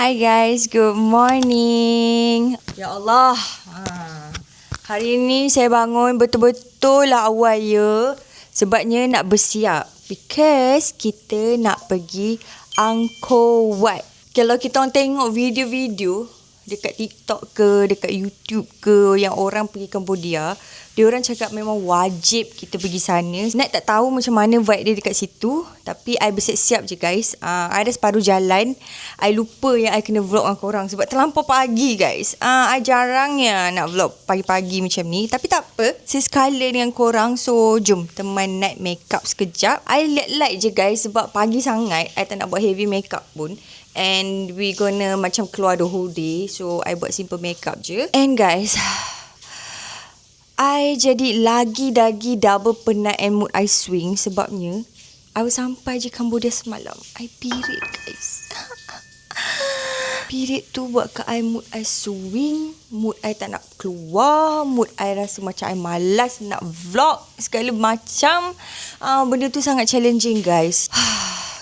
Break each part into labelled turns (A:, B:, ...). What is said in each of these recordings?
A: Hi guys, good morning. Ya Allah. Hari ni saya bangun betul-betul lah awal ya. Sebabnya nak bersiap. Because kita nak pergi Angkor Wat. Kalau kita orang tengok video-video dekat TikTok ke, dekat YouTube ke, yang orang pergi Cambodia, dia orang cakap memang wajib kita pergi sana. Nak tak tahu macam mana vibe dia dekat situ, tapi I bersiap-siap je guys. I dah separuh jalan. I lupa yang I kena vlog dengan korang sebab terlampau pagi guys. I jarangnya nak vlog pagi-pagi macam ni, tapi tak apa. Sesekala dengan korang, so jom teman night makeup sekejap. I light-light je guys sebab pagi sangat. I tak nak buat heavy makeup pun. And we gonna macam keluar the whole day. So I buat simple makeup je. And guys, I jadi lagi double penat and mood I swing. Sebabnya I sampai je Cambodia semalam, I period guys. Period tu buat ke I mood I swing. Mood I tak nak keluar. Mood I rasa macam I malas nak vlog. Segala macam. Benda tu sangat challenging guys.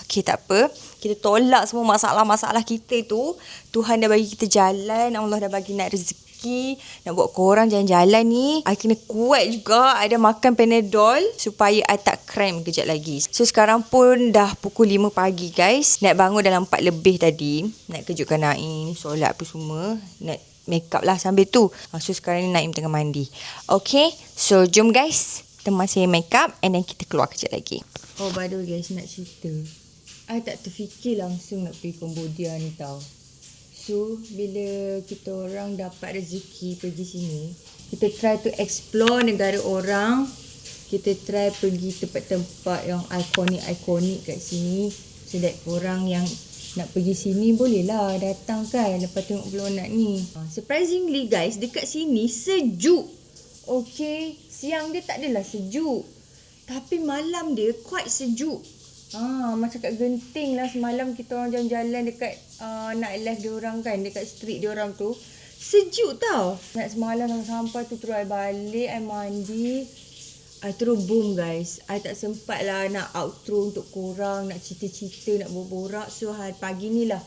A: Okay, tak apa. Kita tolak semua masalah-masalah kita tu. Tuhan dah bagi kita jalan. Allah dah bagi nak rezeki. Nak buat korang jalan-jalan ni. I kena kuat juga. I dah makan Panadol supaya I tak cramp kejap lagi. So sekarang pun dah pukul 5 pagi guys. Nak bangun dalam 4 lebih tadi. Nak kejutkan Naim. Solat apa semua. Nak make up lah sambil tu. So sekarang ni Naim tengah mandi. Okay. So jom guys. Teman saya make up. And then kita keluar kejap lagi. Oh by the way guys, nak cerita. I tak terfikir langsung nak pergi Cambodia ni tau. So, bila kita orang dapat rezeki pergi sini, kita try to explore negara orang. Kita try pergi tempat-tempat yang ikonik-ikonik kat sini. So that orang yang nak pergi sini bolehlah datang kan lepas tengok vlog ni. Surprisingly guys, dekat sini sejuk. Okay, siang dia tak adalah sejuk. Tapi malam dia quite sejuk. Macam kat Genting lah semalam kita orang jalan-jalan dekat nightlife diorang kan, dekat street diorang tu. Sejuk tau. Nak semalam sampai tu terus I balik, I mandi. I terus boom guys. I tak sempat lah nak outro untuk korang, nak cerita-cerita, nak borak. So hari pagi ni lah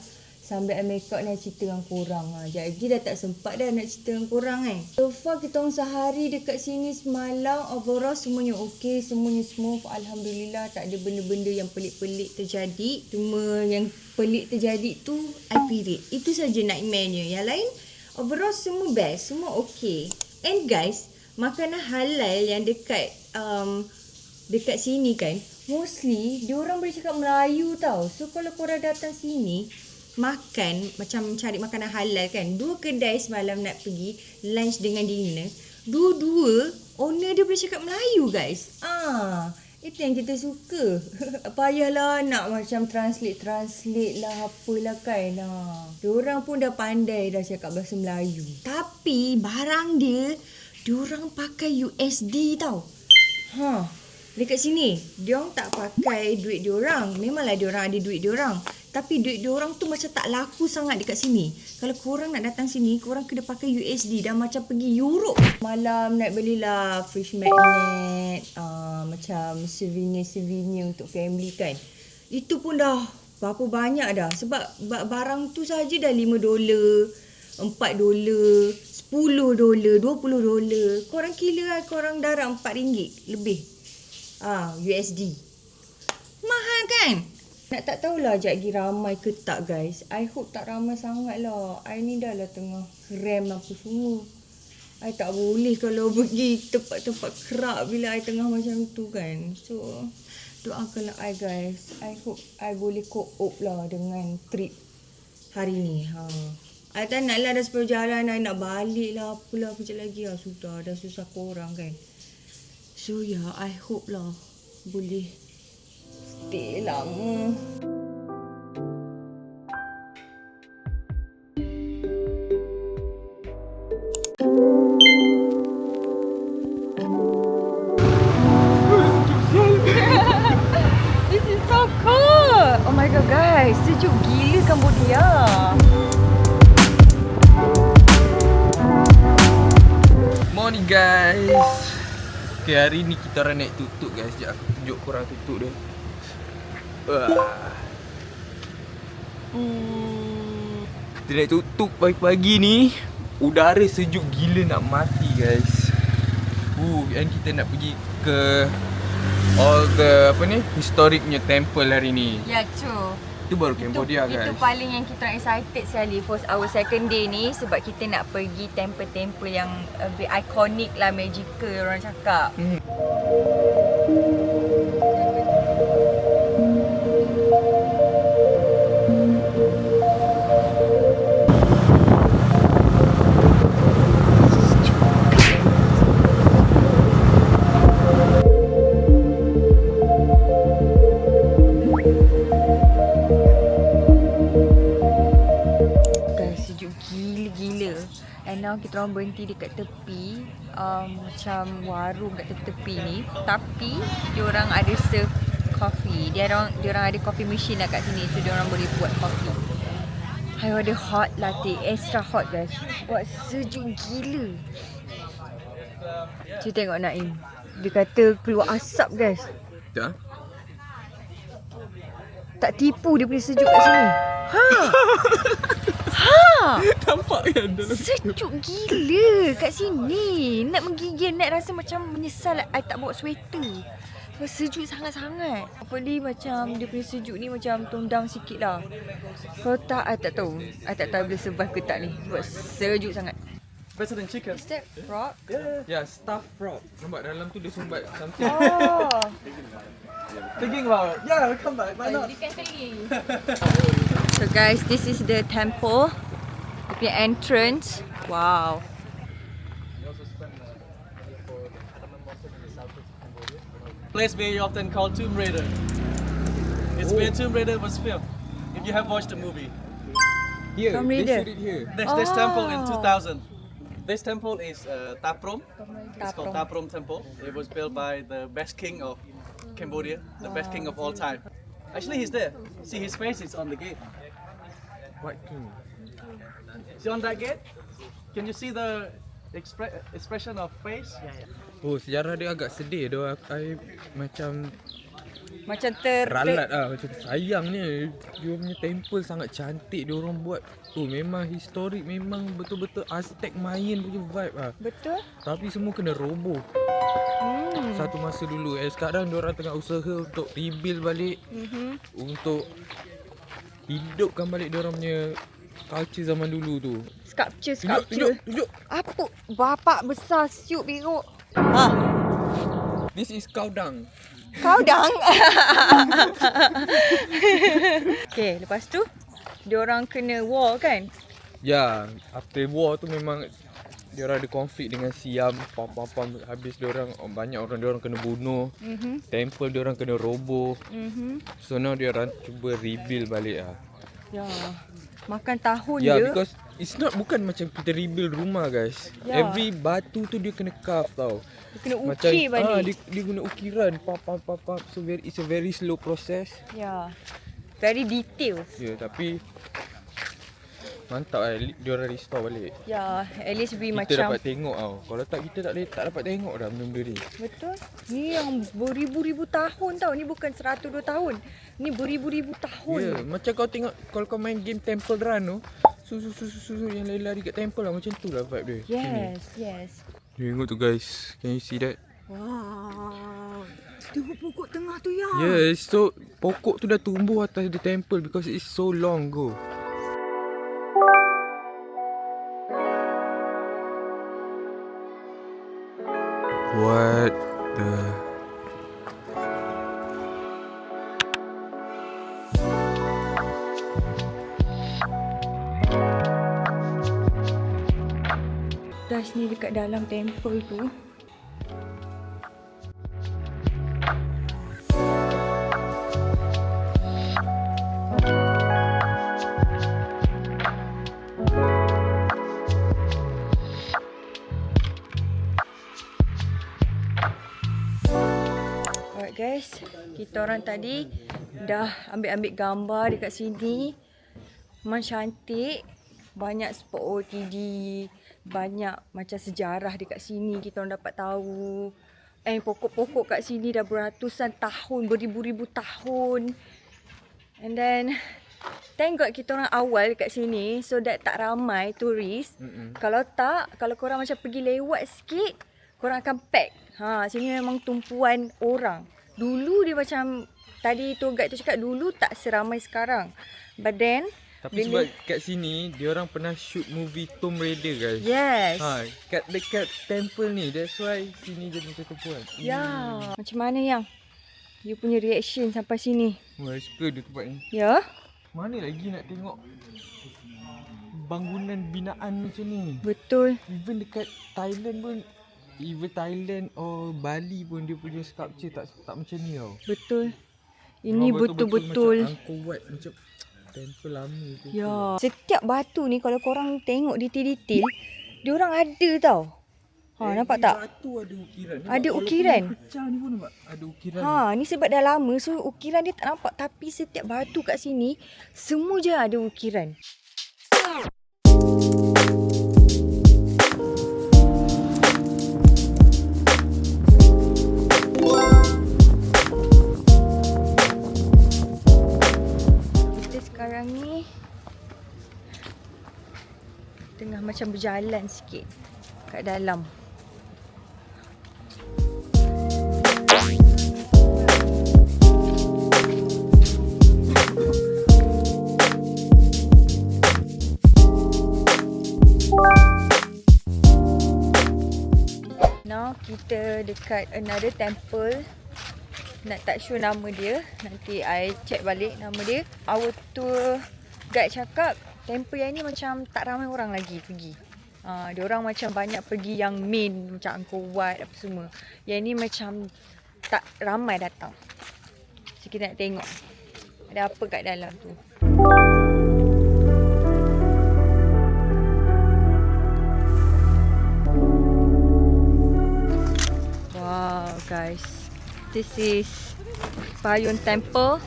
A: sambil I make up ni cerita dengan korang. Jadi dah tak sempat dah nak cerita dengan korang kan. So far kita orang sehari dekat sini semalam. Overall semuanya okay, semuanya smooth. Alhamdulillah, tak ada benda-benda yang pelik-pelik terjadi. Cuma yang pelik terjadi tu I period. Itu saja nightmare-nya. Yang lain overall semua best, semua okay. And guys, makanan halal yang dekat dekat sini kan, mostly diorang boleh cakap Melayu tau. So kalau korang datang sini makan, macam cari makanan halal kan, 2 kedai semalam nak pergi lunch dengan dinner, dua-dua owner dia boleh cakap Melayu guys. Itu yang kita suka. Tak payahlah nak macam translate lah apalah kan. Diorang pun dah pandai dah cakap bahasa Melayu. Tapi barang dia, diorang pakai USD tau. Dekat sini diorang tak pakai duit diorang. Memanglah diorang ada duit diorang, tapi duit diorang tu macam tak laku sangat dekat sini. Kalau korang nak datang sini, korang kena pakai USD. Dah macam pergi Europe. Malam nak belilah fish magnet, macam souvenir untuk family kan. Itu pun dah berapa banyak dah. Sebab barang tu saja dah $5, $4, $10, $20. Korang kira lah, korang darab RM4 lebih. USD. Mahal kan? Nak tak tahulah sekejap lagi ramai ke tak guys. I hope tak ramai sangat lah. I ni dah lah tengah cram apa semua. I tak boleh kalau pergi tempat-tempat kerak bila I tengah macam tu kan. So, doakanlah I guys. I hope I boleh cope up lah dengan trip hari ni. I tak nak lah dah separuh jalan. I nak balik lah apalah kejap lagi. Sudah, dah susah korang kan. So yeah, I hope lah boleh stay lama. This is so cool. Oh my god guys, sejuk gila Cambodia.
B: Morning guys. Okay, hari ni kita orang naik tuk-tuk guys. Sekejap aku tunjuk korang tuk-tuk dia. Kita naik tuk-tuk pagi-pagi ni. Udara sejuk gila nak mati guys. And kita nak pergi ke all the historic punya temple hari ni.
A: Ya, true.
B: Itu baru Cambodia guys.
A: Itu paling yang kita orang excited sekali for our second day ni sebab kita nak pergi temple-temple yang a bit iconic lah, magical orang cakap. And now kita orang berhenti dekat tepi, macam warung kat tepi ni. Tapi diorang ada serve coffee. Diorang ada coffee machine lah kat sini. So diorang boleh buat coffee. I order hot latte, extra hot guys. Buat sejuk gila. Cuba tengok Naim. Dia kata keluar asap guys.
B: Tak?
A: Tak tipu dia punya sejuk kat sini.
B: Nampak kan dalam
A: sejuk gila kat sini. Nak menggigil, nak rasa macam menyesal I tak bawa sweater. Sebab sejuk sangat-sangat. Hopefully macam dia punya sejuk ni macam tone down sikit lah. Kalau tak, I tak tahu. I tak tahu boleh survive ke tak ni. Sebab sejuk sangat.
C: Better than chicken.
A: Is that frog?
B: Ya, stuffed frog. Nampak dalam tu dia sumbat something.
A: Oh.
C: Thinking about it. Yeah, come back. Why not?
A: So guys, this is the temple. The entrance. Wow.
C: Place very often called Tomb Raider. It's where Tomb Raider was filmed. If you have watched the movie.
B: Here,
A: Tomb
B: they
A: Raider.
B: shoot it here.
C: There's this temple in 2000. This temple is Taprom. It's called
A: Taprom.
C: Taprom Temple. It was built by the best king of Cambodia, the best king of all time. Actually, he's there. See his face is on the gate.
B: What king?
C: See on that gate? Can you see the expression of face?
B: Oh, sejarah dia agak sedih doh. I macam
A: Macam
B: ralat lah, macam sayangnya dia punya temple sangat cantik dia orang buat. Oh, memang historic, memang betul-betul Aztec Mayan punya vibe lah.
A: Betul?
B: Tapi semua kena roboh. Satu masa dulu. Sekarang dia orang tengah usaha untuk rebuild balik. Untuk hidupkan balik dia orang punya culture zaman dulu tu.
A: Sculpture.
B: Tunjuk.
A: Apa? Bapak besar siup biruk.
B: This is cow dung.
A: Kau dang. Okay, lepas tu diorang kena war kan?
B: Ya, after war tu memang diorang ada konflik dengan Siam, pam habis diorang banyak orang kena bunuh. Temple diorang kena roboh. So now diorang cuba rebuild balik lah.
A: Ya. Makan tahun
B: Ya,
A: je.
B: because it's not bukan macam kita rebuild rumah guys.
A: Ya.
B: Every batu tu dia kena carve tau.
A: Dia kena ukir balik.
B: Dia guna ukiran pap. So it's a very slow process.
A: Ya. Very detail.
B: Ya, tapi mantap lah dia orang restore balik.
A: Ya, at least we
B: Kita
A: macam
B: dapat tengok tau. Kalau tak kita tak dapat tengok dah benda-benda ni.
A: betul. Ni yang beribu-ribu tahun tau. Ni bukan 102 tahun. Ni beribu-ribu tahun.
B: Ya, macam kau tengok kalau kau main game Temple Run tu, susu yang lari-lari kat temple lah, macam tu lah vibe dia.
A: Yes.
B: Tengok tu guys. Can you see that?
A: Wow. Tengok pokok tengah tu ya.
B: Yes, so pokok tu dah tumbuh atas the temple because it's so long ago. What the...
A: Das ni dekat dalam temple tu. Alright guys, kita orang tadi dah ambil gambar dekat sini. Memang cantik. Banyak spot OOTD, banyak macam sejarah dekat sini kita orang dapat tahu. Pokok-pokok kat sini dah beratusan tahun, beribu-ribu tahun. And then Thank God kita orang awal dekat sini so that tak ramai turis. Kalau tak, kalau korang macam pergi lewat sikit, korang akan pack. Sini memang tumpuan orang. Dulu dia macam, tadi tour guide tu cakap dulu tak seramai sekarang. But then,
B: Tapi sebab kat sini, dia orang pernah shoot movie Tomb Raider guys.
A: yes.
B: Kat dekat temple ni, that's why sini jadi macam tumpuan.
A: Ya. Macam mana yang? You punya reaction sampai sini?
B: Wah, suka dia tempat ni.
A: Ya?
B: Mana lagi nak tengok bangunan binaan macam ni?
A: Betul.
B: Even dekat Thailand pun, even Thailand or Bali pun dia punya sculpture tak macam ni tau.
A: Betul. Ini
B: Memang
A: betul-betul.
B: macam Angkor Wat, macam temple lama tu.
A: Ya. Setiap batu ni kalau korang tengok detail-detail, dia orang ada tau. Nampak tak?
B: Batu ada ukiran. Nampak?
A: Ada ukiran.
B: Walaupun pecah ni pun nampak ada ukiran.
A: Ni sebab dah lama so ukiran dia tak nampak, tapi setiap batu kat sini semua je ada ukiran. Kita sekarang ni tengah macam berjalan sikit kat dalam. Now kita dekat another temple. Nak tak sure nama dia. Nanti I check balik nama dia. Our tour guide cakap temple yang ni macam tak ramai orang lagi pergi. Diorang macam banyak pergi yang main macam Angkor Wat apa semua. Yang ni macam tak ramai datang. So kita nak tengok ada apa kat dalam tu. Wow guys, this is Payun Temple.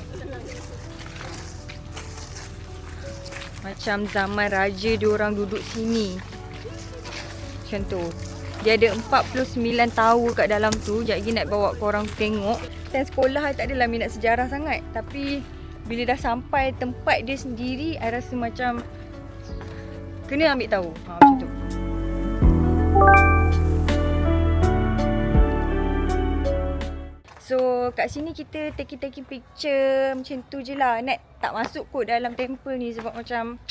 A: Macam zaman raja diorang duduk sini. Macam tu. Dia ada 49 tower kat dalam tu. Sekejap lagi nak bawa korang tengok. Time sekolah I tak adalah minat sejarah sangat. Tapi bila dah sampai tempat dia sendiri, I rasa macam kena ambil tahu. Macam tu. So kat sini kita taking picture macam tu je lah. Nak tak masuk kot dalam temple ni sebab macam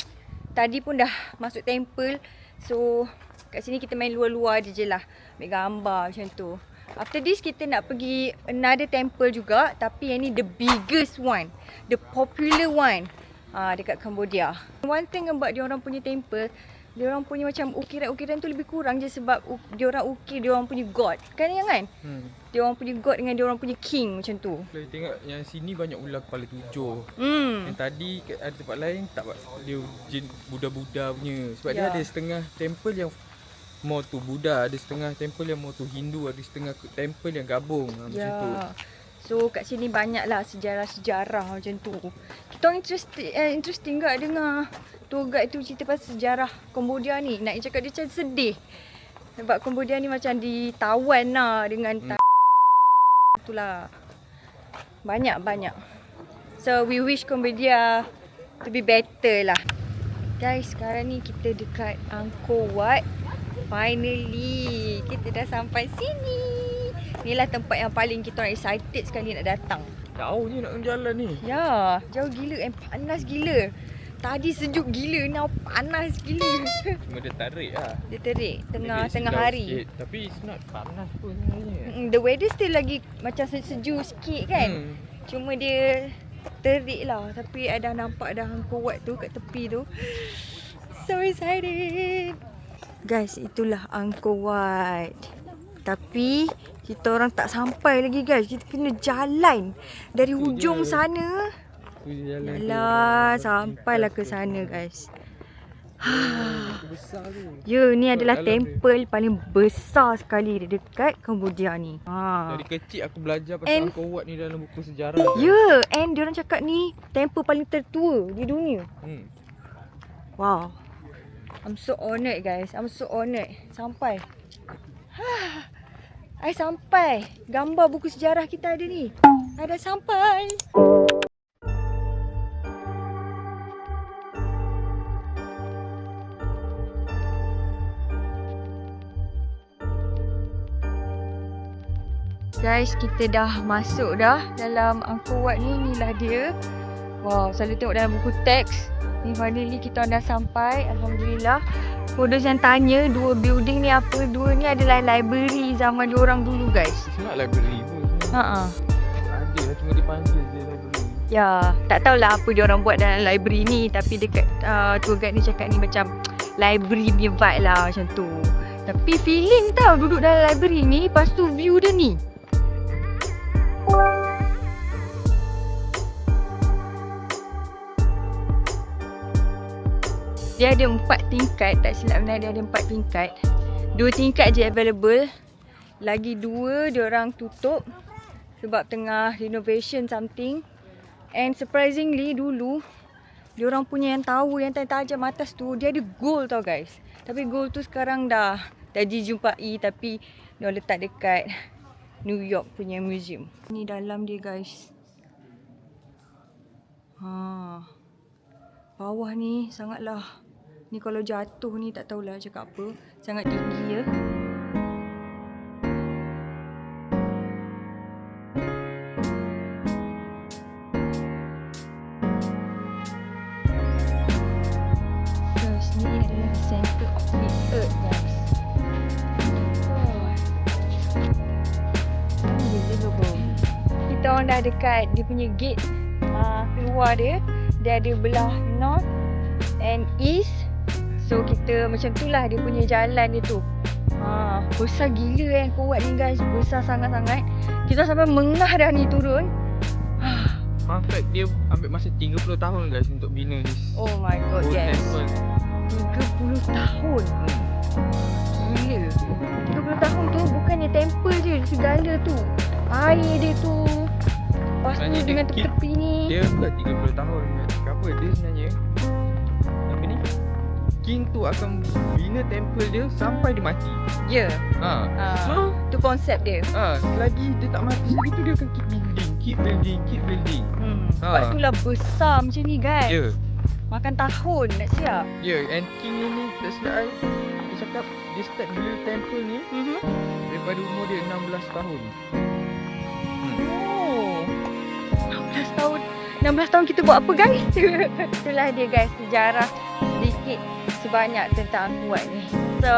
A: tadi pun dah masuk temple. So kat sini kita main luar-luar je lah. Ambil gambar macam tu. After this kita nak pergi another temple juga. Tapi yang ni the biggest one. The popular one. Dekat Cambodia. One thing about diorang punya temple, diorang punya macam ukiran-ukiran tu lebih kurang je sebab diorang ukir diorang punya god. Kan yang kan? Diorang punya god dengan diorang punya king macam tu.
B: Kalau tengok yang sini banyak ular kepala 7. Yang tadi ada tempat lain tak, dia Buddha-Buddha punya. Sebab dia ada setengah temple yang more tu Buddha, ada setengah temple yang more tu Hindu, ada setengah temple yang gabung macam tu.
A: So kat sini banyaklah sejarah-sejarah macam tu. Kita orang interesting tak dengar tour guide tu cerita pasal sejarah Cambodia ni. Nak cakap dia macam sedih. Sebab Cambodia ni macam ditawan lah dengan itulah. Banyak. So we wish Cambodia to be better lah. Guys, sekarang ni kita dekat Angkor Wat. Finally, kita dah sampai sini. Inilah tempat yang paling kita orang excited sekali nak datang.
B: Jauh je nak jalan ni.
A: Ya, jauh gila and panas gila. Tadi sejuk gila, now panas gila.
B: Cuma dia tarik lah.
A: Dia terik tengah
B: Dia
A: hari.
B: sikit, tapi it's not panas pun sebenarnya.
A: The weather still lagi macam sejuk sikit kan. Cuma dia terik lah. Tapi I dah nampak dah Angkor Wat tu kat tepi tu. So excited. Guys, itulah Angkor Wat. Tapi kita orang tak sampai lagi guys. Kita kena jalan dari hujung sana. Yalah, sampailah ke sana guys. Ya, ni adalah temple paling besar sekali dekat Cambodia ni.
B: Dari kecil aku belajar pasal Angkor Wat ni dalam buku sejarah.
A: Ya, and diorang cakap ni temple paling tertua di dunia. Wow. I'm so honoured guys. I'm so honoured. Sampai. I sampai. Gambar buku sejarah kita ada ni. I dah sampai. Guys, kita dah masuk dah dalam Angkor Wat ni. Inilah dia. Wow, selalu tengok dalam buku teks. Ni finally kita dah sampai. Alhamdulillah. Kodus yang tanya dua building ni apa? Dua ni adalah library zaman diorang dulu guys.
B: It's not library pun.
A: Ha.
B: Ada lah, cuma dipanggil je library.
A: Ya, tak tahulah apa diorang buat dalam library ni. Tapi dekat tour guide ni cakap ni macam library punya vibe lah macam tu. Tapi feeling tau duduk dalam library ni. Lepas tu view dia ni. Dia ada 4 tingkat, tak silap benar dia ada 4 tingkat. 2 tingkat je available. Lagi 2 diorang tutup sebab tengah renovation something. And surprisingly dulu diorang punya yang tower yang tajam atas tu dia ada gold tau guys. Tapi gold tu sekarang dah dijumpai tapi diorang letak dekat New York punya museum. Ni dalam dia guys. Bawah ni sangatlah, ni kalau jatuh ni tak tahulah cakap apa. Sangat tinggi ya. Terus ni adalah center of the earth guys. Unbelievable. Kita orang dah dekat dia punya gate keluar dia. Dia ada belah north and east. So kita macam tu lah dia punya jalan dia tu. Besar gila kan Angkor Wat ni guys. Besar sangat-sangat. Kita sampai mengah dah ni turun.
B: Fun fact, dia ambil masa 30 tahun guys untuk bina this
A: Oh my god,
B: old
A: yes.
B: temple.
A: 30 tahun. Gila. 30 tahun tu bukannya temple je, segala tu. Air dia tu. Lepas tu
B: Sebenarnya
A: dengan
B: dia
A: tepi-tepi ni.
B: Dia buat 30 tahun. Apa dia sebenarnya? Apa ni? King tu akan bina temple dia sampai dia mati.
A: Ya.
B: So,
A: Tu konsep dia.
B: selagi dia tak mati lagi tu dia akan keep building.
A: Sebab itulah besar macam ni guys.
B: Ya.
A: Makan tahun nak siap.
B: Ya, and King ni tak silap I, dia cakap dia start build temple ni daripada umur dia 16 tahun.
A: Oh. 16 tahun. 16 tahun kita buat apa guys? Itulah dia guys, sejarah sedikit sebanyak tentang Angkor Wat ni. So,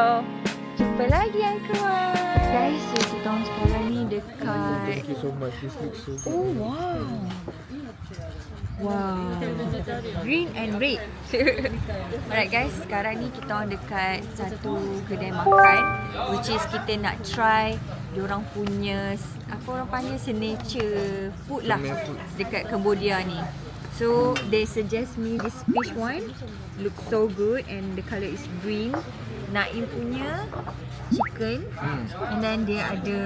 A: jumpa lagi Angkor Wat. Guys, so kita orang sekarang ni dekat.
B: Thank you so much. This looks so good.
A: Oh wow. Wow. Green and red. Alright guys, sekarang ni kita orang dekat satu kedai makan which is kita nak try diorang punya apa orang panggil signature food lah dekat Cambodia ni. So they suggest me this fish one. Looks so good and the colour is green. Naim punya chicken and then dia ada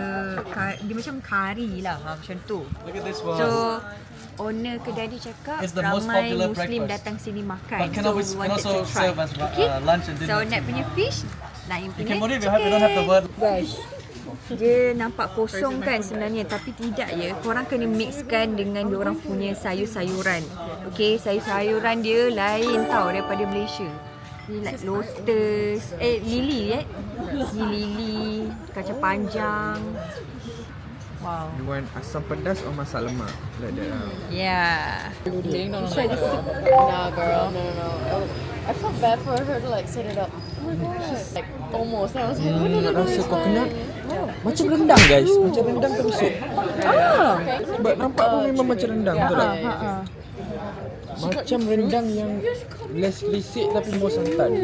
A: dia macam kari lah macam tu.
C: Look at this one.
A: So owner kedai dia cakap
C: It's the most
A: ramai
C: popular
A: Muslim
C: breakfast.
A: datang sini makan.
C: But can
A: So
C: always
A: we
C: can
A: wanted
C: also
A: to try.
C: serve as
A: Okay?
C: lunch and dinner.
A: So Nat punya fish, Naim
C: In
A: punya
C: Cambodia
A: chicken.
C: we don't have the word.
A: Guys, dia nampak kosong kan sebenarnya tapi tidak ya. Korang kena mixkan dengan diorang punya sayur-sayuran. Okay, sayur-sayuran dia lain tau daripada Malaysia. Ni like lotus, lili Ni lili, kacang panjang. Wow.
B: You want asam pedas or masak lemak? Like that.
A: Yeah.
D: Nah, girl, no. I felt bad for her to like set it up. Oh my gosh, she's like almost. I was like, no,
B: Nak rasa
D: it's
B: coconut
D: fine.
B: macam rendang guys. Macam rendang tapi sup. Sebab nampak pun memang macam rendang betul tak? Macam rendang yang less risik tapi more santan.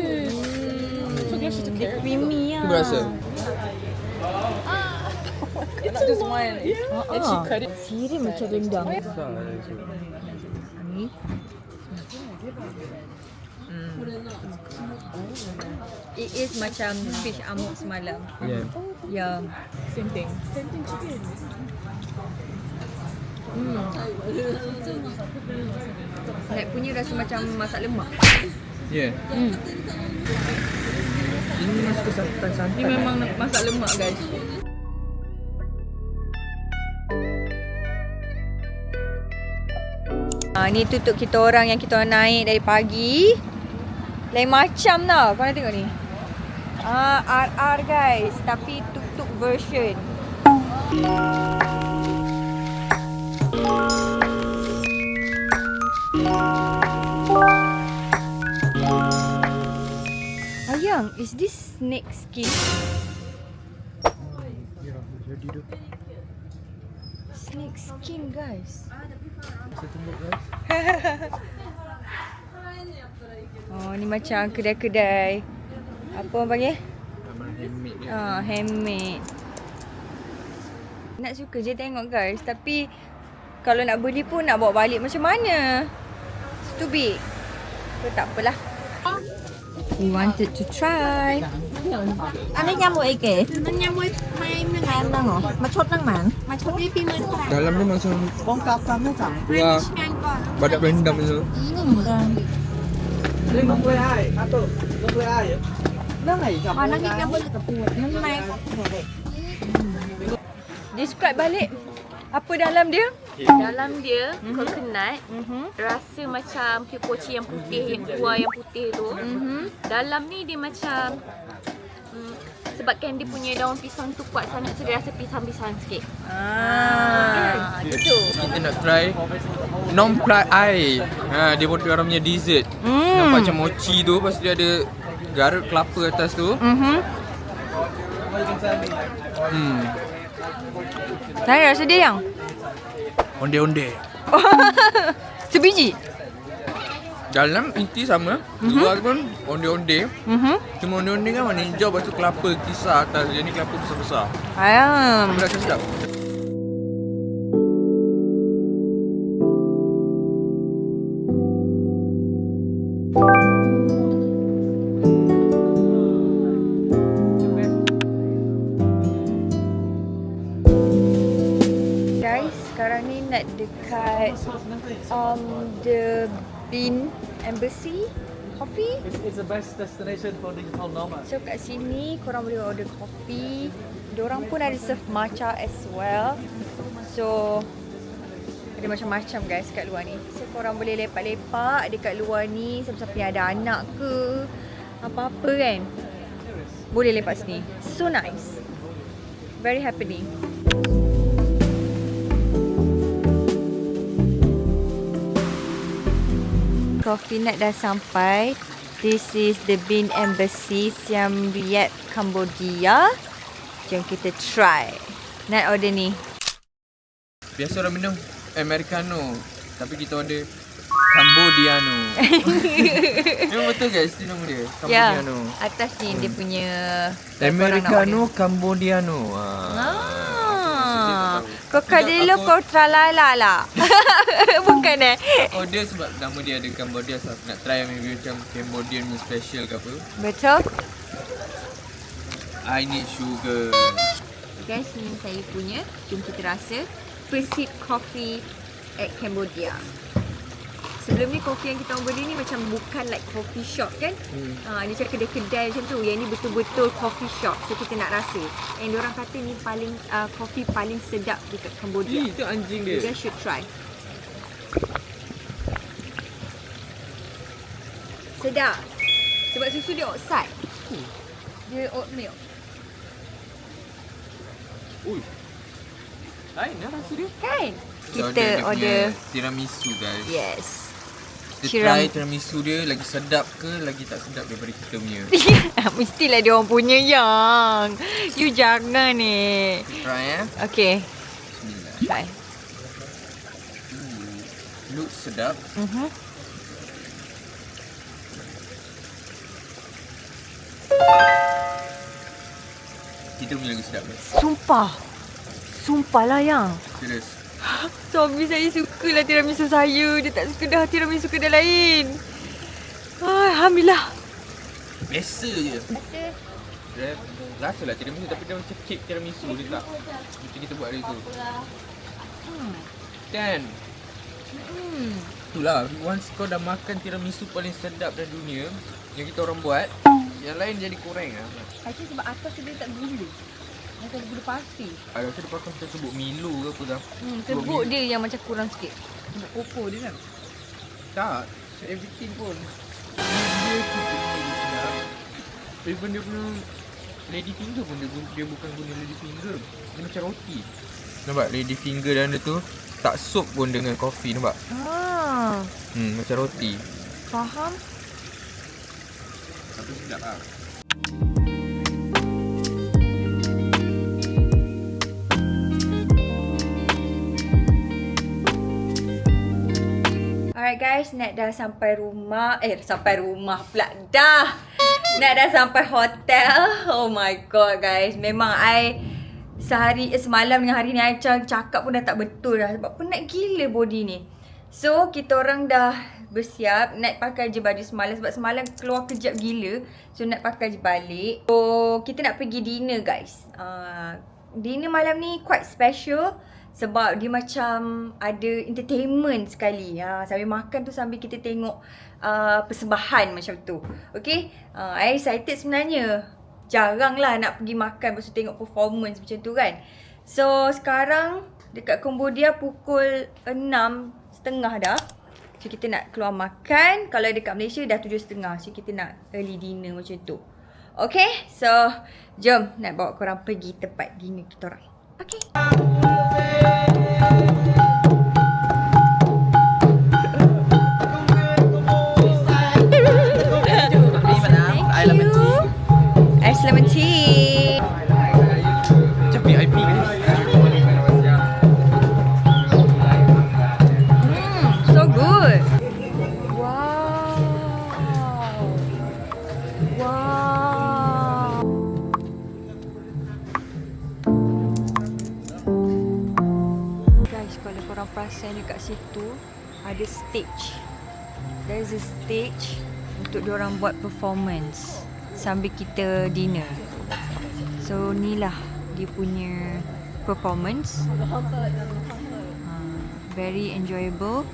A: Dia creamy lah.
B: Tu berasa.
D: Not just one. And she cut it.
A: Sirih macam rendang. Ni. It is macam fish amuk semalam.
B: Yeah.
A: Yeah.
D: Same thing.
A: Snack punya rasa macam masak lemak.
B: Yeah. Ini masuk ke santan-santan.
A: Ni memang masak lemak guys. Ni tutup kita orang yang kita orang naik dari pagi. Lain macam tau. Korang tengok ni. RR guys. Tapi tuk-tuk version. Ayang, is this snake skin?
B: Ya, jadi tu.
A: Snake skin, guys.
B: Saya tunggu guys.
A: Oh, ni macam kedai-kedai. Apa orang panggil?
B: Amal handmade ni.
A: Handmade. Nak suka je tengok guys. Tapi kalau nak beli pun nak bawa balik macam mana? It's too big. So tak apalah. We wanted to try.
E: อันนี้ยำหมูไอเก๋นั่นยำหมูไม่แพงนั่งเหรอมาชดนั่งหมันมาชดที่พี่มือ
B: Dalam dia macam
E: กองกับความไม่สั่ง
B: keluar
E: แพงก่อน
B: badak rendam tu.
C: Lên một người ai? À tôi, một người ai vậy?
E: เรื่องไหนกับนั่นกินยำหมูกับปูนั่นไหม
A: Describe balik. Apa dalam dia?
D: Dalam dia coconut, rasa macam poci yang putih, yang kuah yang putih tu. Dalam ni dia macam sebabkan dia punya daun pisang tu kuat sangat, so dia rasa pisang-pisang sikit.
A: Gitu.
B: Kita nak try non plat air. Dia buat orang punya dessert. Nampak macam mochi tu, lepas tu dia ada garut kelapa atas tu.
A: Saya rasa dia yang
B: Onde-onde.
A: sebiji.
B: Dalam inti sama, luar pun onde-onde. Cuma onde-onde kan warna hijau, lepas tu kelapa kisar atas. Jadi ni kelapa besar-besar.
A: Ayam.
B: Rasa sedap.
A: Guys, sekarang ni nak dekat the Bean Embassy Coffee.
C: It's the best destination for digital nomads.
A: So kat sini korang boleh order kopi. Diorang pun ada serve matcha as well. So ada macam-macam guys kat luar ni. So korang boleh lepak-lepak dekat luar ni. Siapa-siapa yang ada anak ke apa-apa kan, boleh lepak sini. So nice. Very happening. Coffee Nut dah sampai. This is the Bean Embassy, Siem Reap, Cambodia. Jom kita try. Nut order ni.
B: Biasa orang minum Americano, tapi kita order Cambodiano. Memang betul guys itu nama dia,
A: Ya,
B: Cambodiano.
A: atas ni dia punya
B: Americano Cambodiano.
A: Kau kadilo kau tralala lah. Bukan
B: Order sebab nama dia ada Cambodia, so aku nak try maybe macam Cambodian punya special ke apa.
A: Betul.
B: I need sugar.
A: Guys, ni saya punya. Jom kita rasa Pursuit Coffee at Cambodia. Sebelum ni kopi yang kita orang beli ni macam bukan like coffee shop kan. Dia macam kedai-kedai macam tu. Yang ni betul-betul coffee shop. So kita nak rasa. And diorang kata ni paling kopi paling sedap dekat Cambodia.
B: Itu anjing
A: You
B: dia.
A: guys should try. Sedap. Sebab susu dia outside. Dia oat milk.
B: Ui. Lain lah rasa dia.
A: Kan?
B: Kita
A: Kita
B: dia
A: order.
B: punya tiramisu guys.
A: Yes.
B: Kita try tiramisu dia lagi sedap ke lagi tak sedap daripada kita punya.
A: Mestilah dia orang punya yang. You jangan ni.
B: Try ya.
A: Okay.
B: Bismillah.
A: Try.
B: Look sedap. Kita punya lagi sedap guys.
A: Sumpah lah yang.
B: Serius.
A: Suami saya sukalah tiramisu saya. Dia tak suka dah tiramisu kedai lain. Alhamdulillah.
B: Biasa je. Dia rasa lah tiramisu tapi dia macam kek tiramisu dia tak. Macam kita buat hari tu. Kan? Itulah, once kau dah makan tiramisu paling sedap dalam dunia yang kita orang buat, yang lain jadi kurang lah.
A: Actually sebab atas dia tak gula. Macam gula pasti.
B: I rasa dia pakai macam sebut Milo ke apa dah.
A: Sebut dia yang macam kurang sikit.
E: Sebut koko dia kan.
B: Tak, everything pun. Dia tu punya sedap. Even dia punya lady finger pun dia bukan guna lady finger. Dia macam roti. Nampak lady finger dan dia tu tak sup pun dengan kopi, nampak? Macam roti.
A: Faham?
B: Tapi sedap lah.
A: Alright guys, Nat dah sampai rumah. Sampai rumah pula dah. Nat dah sampai hotel. Oh my god guys, memang semalam dengan hari ni I cakap pun dah tak betul dah sebab penat gila body ni. So kita orang dah bersiap. Nat pakai je baju semalam sebab semalam keluar kejap gila. So Nat pakai je balik. So kita nak pergi dinner guys. Dinner malam ni quite special sebab dia macam ada entertainment sekali. Sambil makan tu sambil kita tengok persembahan macam tu. Okay, I excited sebenarnya. Jarang lah nak pergi makan lepas tu tengok performance macam tu kan. So sekarang dekat Cambodia pukul 6.30 dah. So kita nak keluar makan. Kalau dekat Malaysia dah 7.30. So kita nak early dinner macam tu. Okay, so jom nak bawa korang pergi tempat dinner kita orang. Okay. Ice lemon tea.
B: Macam VIP guys.
A: So good. Wow. Wow. Guys, kalau korang perasan dekat situ ada stage. There is a stage untuk diorang buat performance sambil kita dinner. So ni lah dia punya performance. Very enjoyable.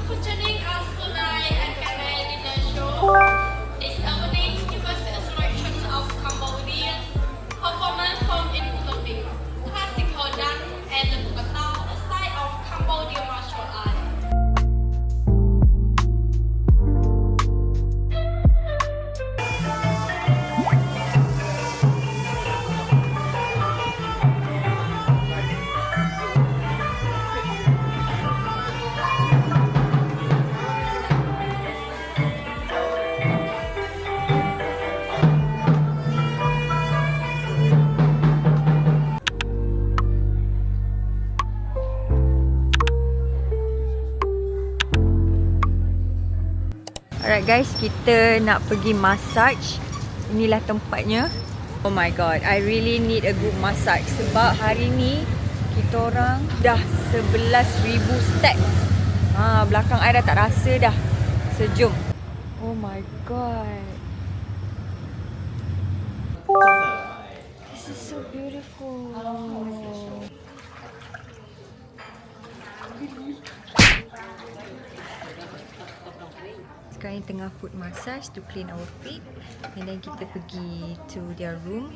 F: Featuring us tonight at Canal Dinner Show. This evening give us a selection of Cambodian performance from including classical dance and the Bukatau, a style of Cambodian martial art.
A: Alright guys, kita nak pergi massage. Inilah tempatnya. Oh my god, I really need a good massage sebab hari ni kita orang dah 11,000 steps. Belakang I dah tak rasa dah. Sejum. Oh my god. This is so beautiful. Sekarang ni tengah foot massage to clean our feet, and then kita pergi to their room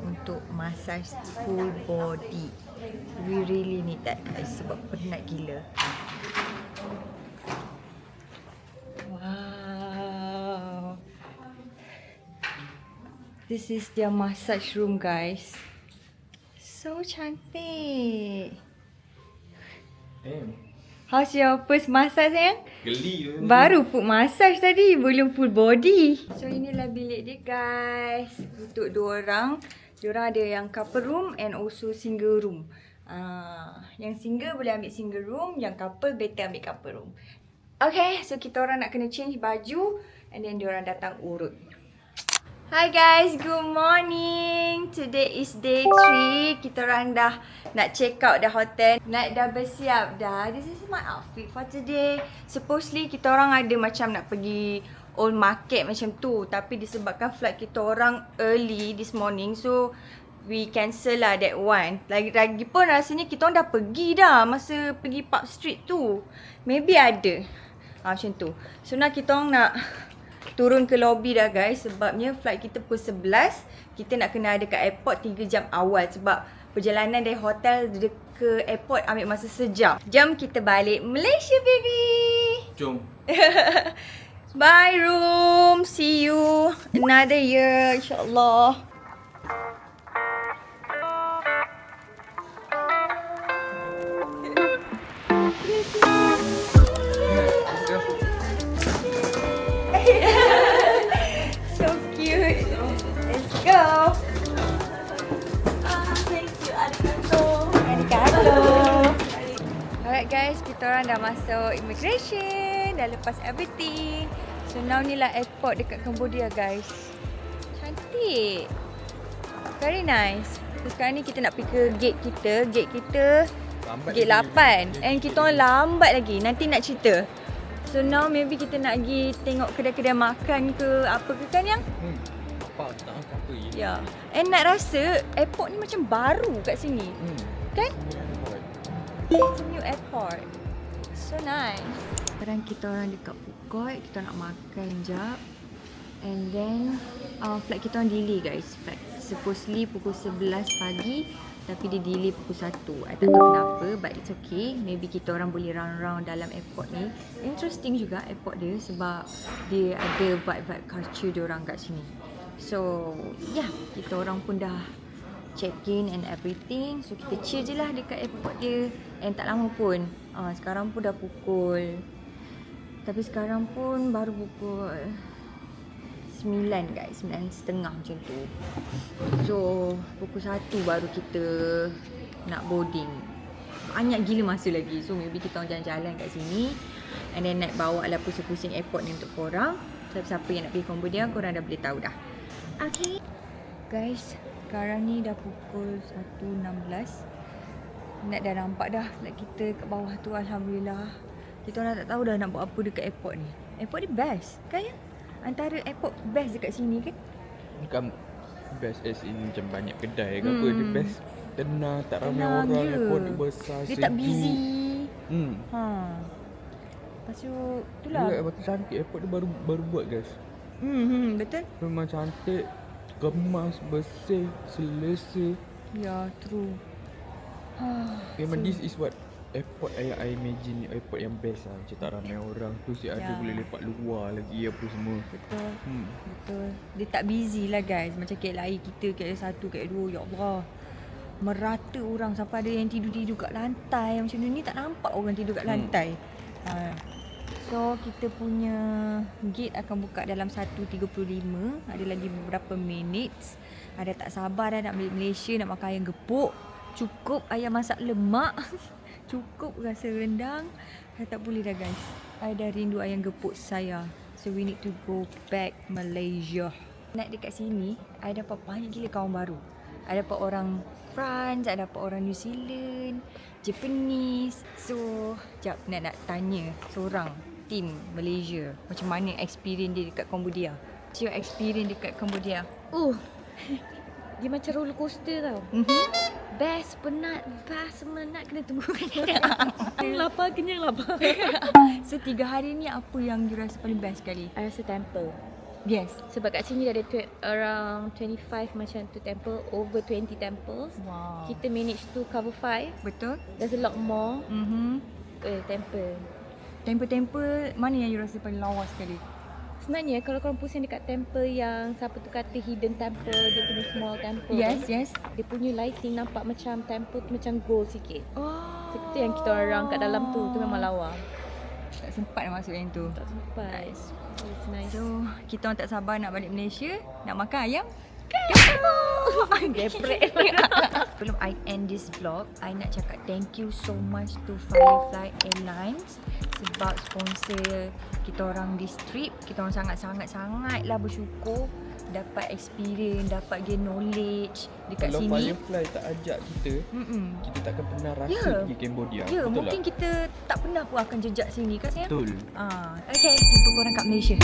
A: untuk massage full body. We really need that guys sebab penat gila. Wow. This is their massage room guys. So cantik.
B: Damn.
A: How's your first massage sayang?
B: Geli.
A: Baru foot massage tadi, belum full body. So inilah bilik dia guys. Untuk dua orang. Diorang ada yang couple room and also single room. Yang single boleh ambil single room, yang couple better ambil couple room. Okay, so kita orang nak kena change baju and then diorang datang urut. Hi guys, good morning. Today is day 3. Kita orang dah nak check out the hotel. Nak dah bersiap dah. This is my outfit for today. Supposedly kita orang ada macam nak pergi old market macam tu. Tapi disebabkan flight kita orang early this morning, so we cancel lah that one. Lagi pun rasanya kita orang dah pergi dah masa pergi Park Street tu. Maybe ada. Macam tu. So now kita orang nak turun ke lobby dah guys sebabnya flight kita pukul 11. Kita nak kena ada kat airport 3 jam awal sebab perjalanan dari hotel ke airport ambil masa sejam. Jom kita balik Malaysia, baby.
B: Jom.
A: Bye, room. See you another year, insyaAllah. So cute. Let's go. Thank you. Arigato. Alright guys, kita orang dah masuk immigration, dah lepas everything. So now ni lah airport dekat Cambodia guys. Cantik. Very nice. So sekarang ni kita nak pergi ke gate kita. Gate kita
B: Lambat
A: gate
B: lagi.
A: 8. And kita orang lambat lagi. Nanti nak cerita. So now maybe kita nak pergi tengok kedai-kedai makan ke apa ke kan yang?
B: Apa tak apa je.
A: Ya. And nak rasa airport ni macam baru kat sini. Kan? It's a new airport. So nice. Sekarang kita orang dekat food court. Kita nak makan jap. And then flight kita orang delay guys. Flight supposedly pukul 11 pagi. Tapi dia delay pukul 1. I tak tahu kenapa. But it's okay. Maybe kita orang boleh round-round dalam airport ni. Interesting juga airport dia. Sebab dia ada vibe-vibe culture diorang kat sini. So yeah, kita orang pun dah check in and everything. So kita chill je lah dekat airport dia. And tak lama pun. Sekarang pun dah pukul. Tapi sekarang pun baru pukul 9 guys. 9.30 macam tu. So pukul 1 baru kita nak boarding. Banyak gila masa lagi. So maybe kita orang jalan-jalan kat sini. And then nak bawa lah pusing-pusing airport ni untuk korang. Siapa-siapa yang nak pergi Cambodia, korang dah boleh tahu dah. Okay guys, sekarang ni dah pukul 1.16. Nak dah nampak dah flight kita kat bawah tu. Alhamdulillah. Kita orang tak tahu dah nak buat apa dekat airport ni. Airport ni best kan ya? Antara airport best dekat sini kan?
B: Bukan best as in macam banyak kedai ke apa. Dia best tenang, tak ramai orang.
A: je.
B: Airport dia besar,
A: Dia
B: sejuk.
A: tak busy.
B: Ha.
A: Lepas tu
B: Dia
A: itulah.
B: betul cantik. Airport dia baru buat guys.
A: Betul?
B: Memang cantik, kemas, bersih, selesa.
A: Ya, true.
B: Memang this is what airport I imagine airport yang best lah. Macam tak ramai orang. Terus dia ada
A: Ya.
B: boleh lepak luar lagi apa semua.
A: Betul. Betul. Dia tak busy lah guys. Macam KLIA kita, KL1, KL2. Ya Allah. Merata orang sampai ada yang tidur-tidur kat lantai. Macam ni tak nampak orang tidur kat lantai. So kita punya gate akan buka dalam 1.35. Ada lagi beberapa minutes. Ada tak sabar dah nak balik Malaysia, nak makan ayam gepuk. Cukup ayam masak lemak. Cukup rasa rendang. Saya tak boleh dah guys. I dah rindu ayam gepuk saya. So we need to go back Malaysia. Naik dekat sini, I dapat banyak gila kawan baru. I dapat orang France, I dapat orang New Zealand, Japanese. So, jap nak tanya seorang team Malaysia. Macam mana experience dia dekat Cambodia? What's your experience dekat Cambodia?
D: Dia macam roller coaster tau. Best, penat, kena tunggu. Kenyang lapar.
A: So 3 hari ni apa yang you rasa paling best sekali?
D: I rasa temple.
A: Yes.
D: Sebab kat sini ada around 25 macam tu temple, over 20 temples.
A: Wow.
D: Kita manage to cover 5.
A: Betul?
D: There's a lot more temple.
A: Temple-temple mana yang you rasa paling lawa sekali?
D: Sebenarnya kalau korang pusing dekat temple yang siapa tu kata hidden temple, dia punya small temple
A: Yes,
D: tu,
A: yes.
D: dia punya lighting nampak macam temple tu macam gold sikit.
A: Oh.
D: So itu yang kita orang kat dalam tu memang lawa.
A: Tak sempat nak masuk yang tu.
D: Tak sempat.
A: Nice.
D: It's nice.
A: So, kita orang tak sabar nak balik Malaysia, nak makan ayam.
D: Geprek.
A: Sebelum I end this vlog, I nak cakap thank you so much to Firefly Airlines sebab sponsor kita orang this trip. Kita orang sangat-sangatlah bersyukur dapat experience, dapat gain knowledge dekat
B: Kalau
A: sini.
B: Firefly tak ajak kita, kita takkan pernah rasa pergi Cambodia.
A: Ya,
B: Betul
A: mungkin
B: tak?
A: kita tak pernah pun akan jejak sini kan ya?
B: Betul.
A: Okay, jumpa korang kat Malaysia.